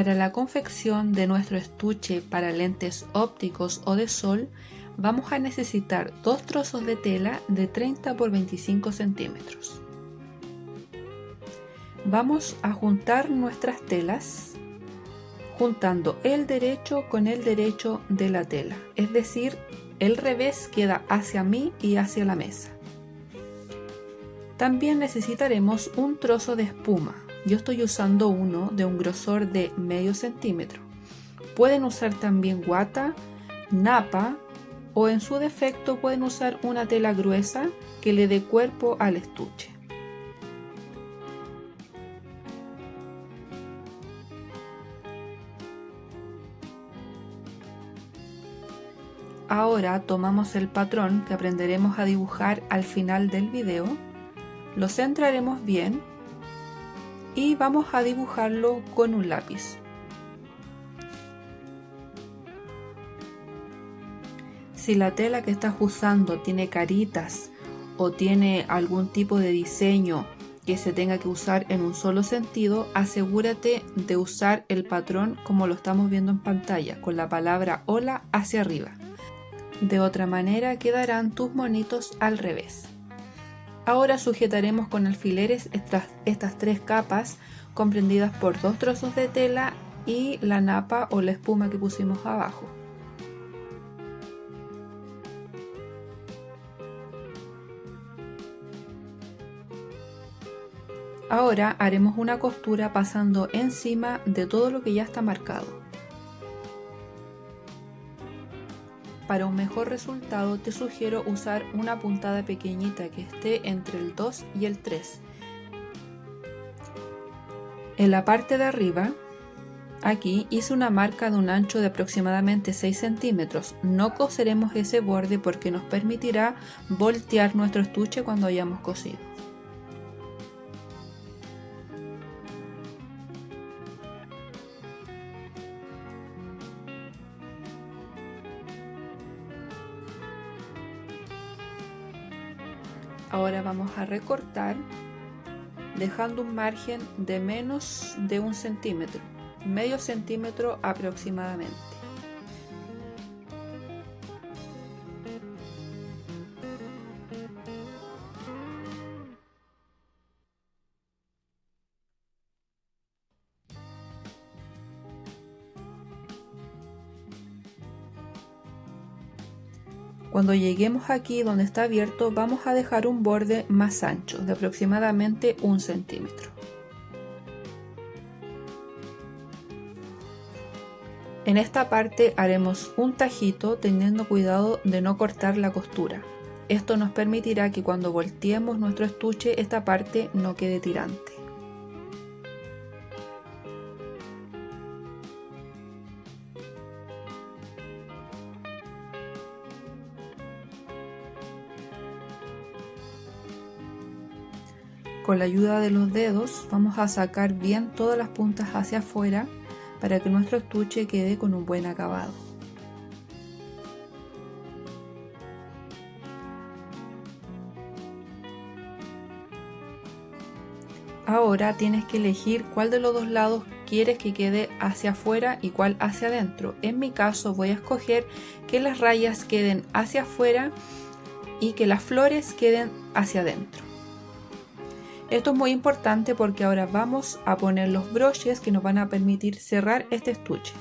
Para la confección de nuestro estuche para lentes ópticos o de sol, vamos a necesitar 2 trozos de tela de 30 por 25 centímetros. Vamos a juntar nuestras telas juntando el derecho con el derecho de la tela, es decir, el revés queda hacia mí y hacia la mesa. También necesitaremos un trozo de espuma. Yo estoy usando uno de un grosor de medio centímetro. Pueden usar también guata, napa o en su defecto pueden usar una tela gruesa que le dé cuerpo al estuche. Ahora tomamos el patrón que aprenderemos a dibujar al final del video, lo centraremos bien y vamos a dibujarlo con un lápiz. Si la tela que estás usando tiene caritas o tiene algún tipo de diseño que se tenga que usar en un solo sentido, asegúrate de usar el patrón como lo estamos viendo en pantalla, con la palabra hola hacia arriba. De otra manera quedarán tus monitos al revés. Ahora sujetaremos con alfileres estas 3 capas comprendidas por 2 trozos de tela y la napa o la espuma que pusimos abajo. Ahora haremos una costura pasando encima de todo lo que ya está marcado. Para un mejor resultado te sugiero usar una puntada pequeñita que esté entre el 2 y el 3. En la parte de arriba, aquí hice una marca de un ancho de aproximadamente 6 centímetros. No coseremos ese borde porque nos permitirá voltear nuestro estuche cuando hayamos cosido. Ahora vamos a recortar dejando un margen de menos de 1 centímetro, medio centímetro aproximadamente. Cuando lleguemos aquí donde está abierto, vamos a dejar un borde más ancho, de aproximadamente 1 centímetro. En esta parte haremos un tajito teniendo cuidado de no cortar la costura. Esto nos permitirá que cuando volteemos nuestro estuche, esta parte no quede tirante. Con la ayuda de los dedos vamos a sacar bien todas las puntas hacia afuera para que nuestro estuche quede con un buen acabado. Ahora tienes que elegir cuál de los dos lados quieres que quede hacia afuera y cuál hacia adentro. En mi caso voy a escoger que las rayas queden hacia afuera y que las flores queden hacia adentro. Esto es muy importante porque ahora vamos a poner los broches que nos van a permitir cerrar este estuche.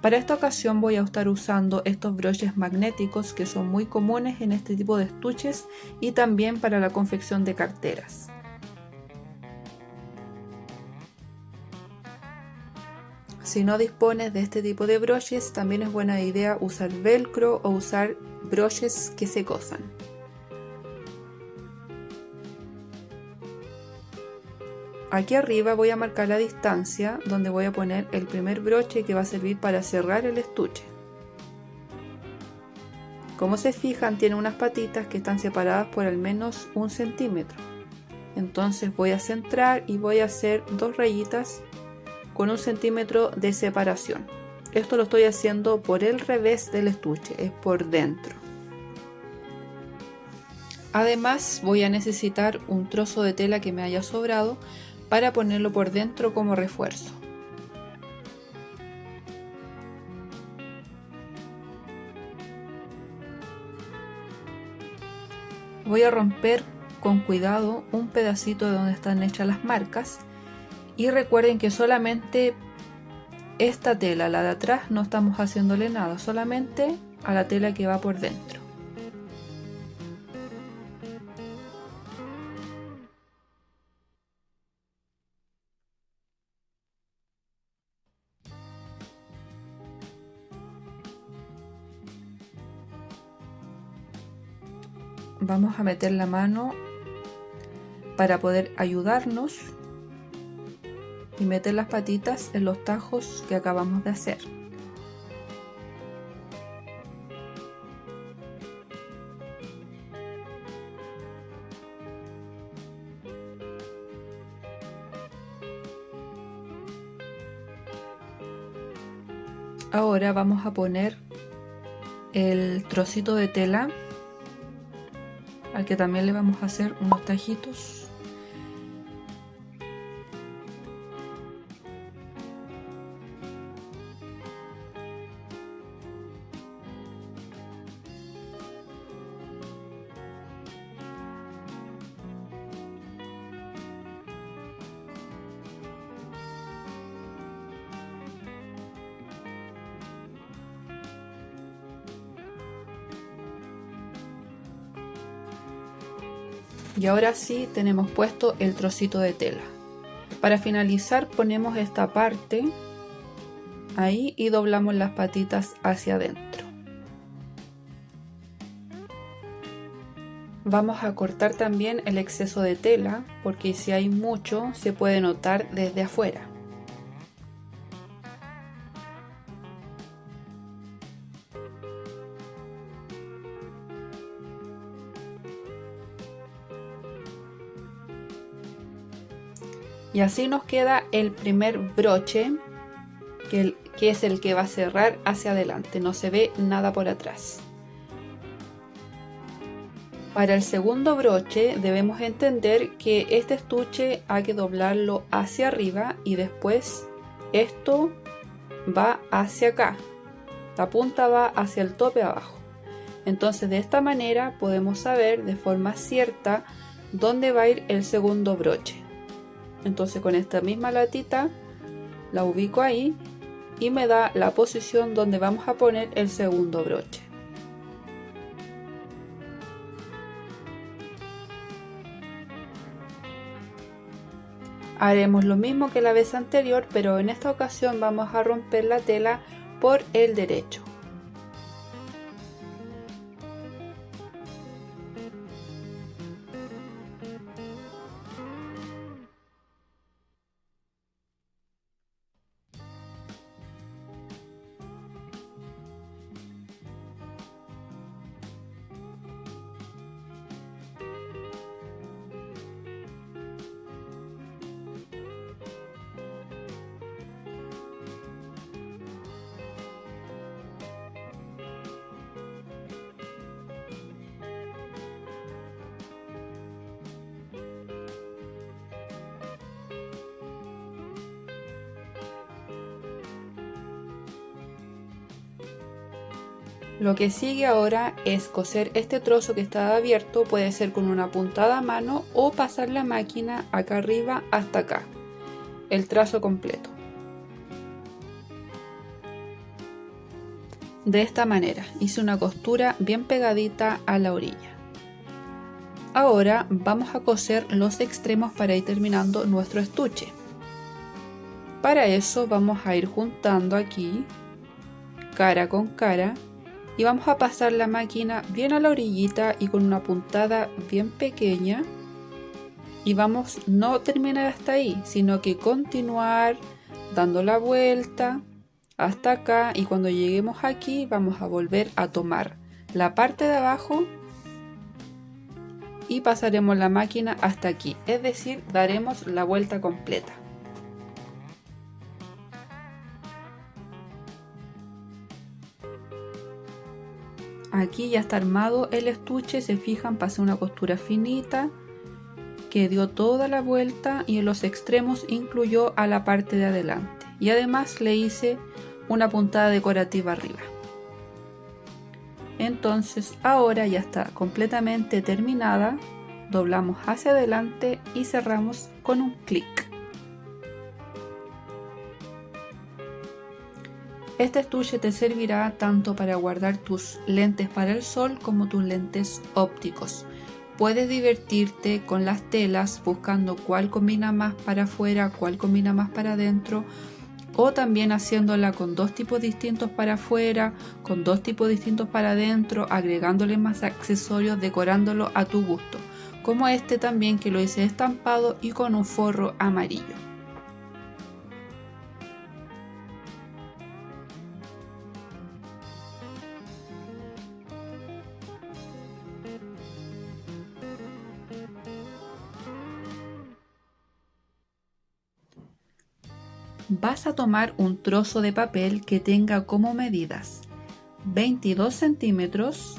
Para esta ocasión voy a estar usando estos broches magnéticos que son muy comunes en este tipo de estuches y también para la confección de carteras. Si no dispones de este tipo de broches, también es buena idea usar velcro o usar broches que se cosan. Aquí arriba voy a marcar la distancia donde voy a poner el primer broche que va a servir para cerrar el estuche. Como se fijan, tiene unas patitas que están separadas por al menos 1 centímetro. Entonces voy a centrar y voy a hacer 2 rayitas con 1 centímetro de separación. Esto lo estoy haciendo por el revés del estuche, es por dentro. Además voy a necesitar un trozo de tela que me haya sobrado para ponerlo por dentro como refuerzo. Voy a romper con cuidado un pedacito de donde están hechas las marcas y recuerden que solamente esta tela, la de atrás, no estamos haciéndole nada, solamente a la tela que va por dentro. Vamos a meter la mano para poder ayudarnos y meter las patitas en los tajos que acabamos de hacer. Ahora vamos a poner el trocito de tela al que también le vamos a hacer unos tajitos. Y ahora sí tenemos puesto el trocito de tela. Para finalizar ponemos esta parte ahí y doblamos las patitas hacia adentro. Vamos a cortar también el exceso de tela porque si hay mucho se puede notar desde afuera. Y así nos queda el primer broche, que es el que va a cerrar hacia adelante, no se ve nada por atrás. Para el segundo broche debemos entender que este estuche hay que doblarlo hacia arriba y después esto va hacia acá, la punta va hacia el tope abajo. Entonces de esta manera podemos saber de forma cierta dónde va a ir el segundo broche. Entonces con esta misma latita la ubico ahí y me da la posición donde vamos a poner el segundo broche. Haremos lo mismo que la vez anterior, pero en esta ocasión vamos a romper la tela por el derecho. Lo que sigue ahora es coser este trozo que está abierto, puede ser con una puntada a mano o pasar la máquina acá arriba hasta acá, el trazo completo. De esta manera hice una costura bien pegadita a la orilla. Ahora vamos a coser los extremos para ir terminando nuestro estuche. Para eso vamos a ir juntando aquí cara con cara y vamos a pasar la máquina bien a la orillita y con una puntada bien pequeña, y vamos no terminar hasta ahí, sino que continuar dando la vuelta hasta acá, y cuando lleguemos aquí vamos a volver a tomar la parte de abajo y pasaremos la máquina hasta aquí, es decir, daremos la vuelta completa. Aquí ya está armado el estuche, se fijan, pasé una costura finita que dio toda la vuelta y en los extremos incluyó a la parte de adelante, y además le hice una puntada decorativa arriba. Entonces ahora ya está completamente terminada, doblamos hacia adelante y cerramos con un clic. Este estuche te servirá tanto para guardar tus lentes para el sol como tus lentes ópticos. Puedes divertirte con las telas buscando cuál combina más para afuera, cuál combina más para adentro, o también haciéndola con dos tipos distintos para afuera, con dos tipos distintos para adentro, agregándole más accesorios, decorándolo a tu gusto, como este también que lo hice estampado y con un forro amarillo. Vas a tomar un trozo de papel que tenga como medidas 22 centímetros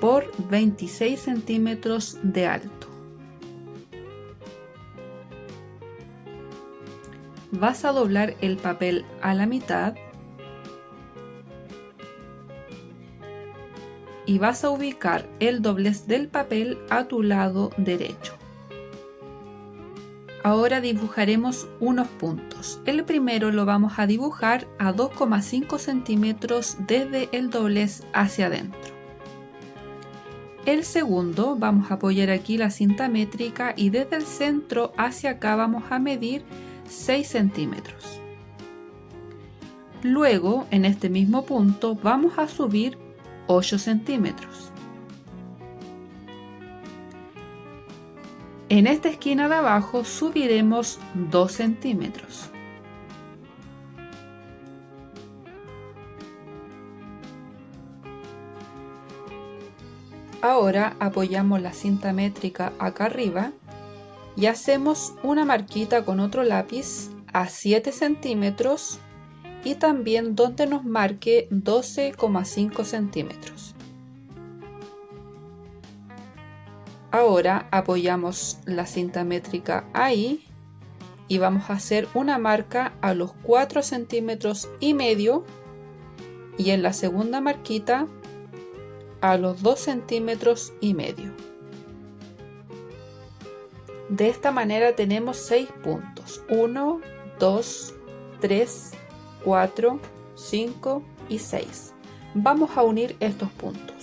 por 26 centímetros de alto. Vas a doblar el papel a la mitad y vas a ubicar el doblez del papel a tu lado derecho. Ahora dibujaremos unos puntos. El primero lo vamos a dibujar a 2,5 centímetros desde el doblez hacia adentro. El segundo vamos a apoyar aquí la cinta métrica y desde el centro hacia acá vamos a medir 6 centímetros. Luego en este mismo punto vamos a subir 8 centímetros. En esta esquina de abajo subiremos 2 centímetros. Ahora apoyamos la cinta métrica acá arriba y hacemos una marquita con otro lápiz a 7 centímetros y también donde nos marque 12,5 centímetros. Ahora apoyamos la cinta métrica ahí y vamos a hacer una marca a los 4 centímetros y medio y en la segunda marquita a los 2 centímetros y medio. De esta manera tenemos 6 puntos: 1, 2, 3, 4, 5 y 6. Vamos a unir estos puntos.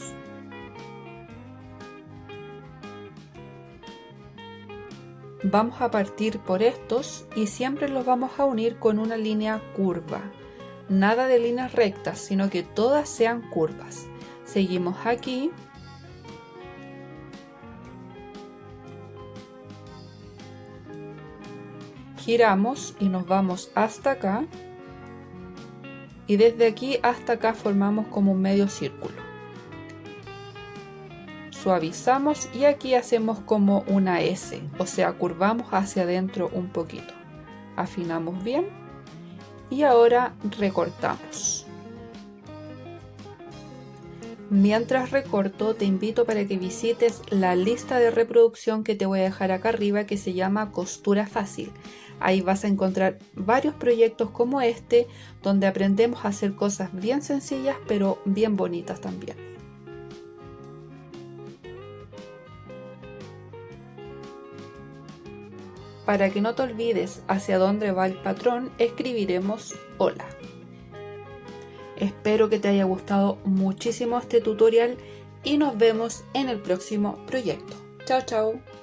Vamos a partir por estos y siempre los vamos a unir con una línea curva. Nada de líneas rectas, sino que todas sean curvas. Seguimos aquí. Giramos y nos vamos hasta acá. Y desde aquí hasta acá formamos como un medio círculo. Suavizamos y aquí hacemos como una S, o sea, curvamos hacia adentro un poquito. Afinamos bien y ahora recortamos. Mientras recorto, te invito para que visites la lista de reproducción que te voy a dejar acá arriba, que se llama Costura Fácil. Ahí vas a encontrar varios proyectos como este, donde aprendemos a hacer cosas bien sencillas pero bien bonitas también. Para que no te olvides hacia dónde va el patrón, escribiremos hola. Espero que te haya gustado muchísimo este tutorial y nos vemos en el próximo proyecto. Chao, chao.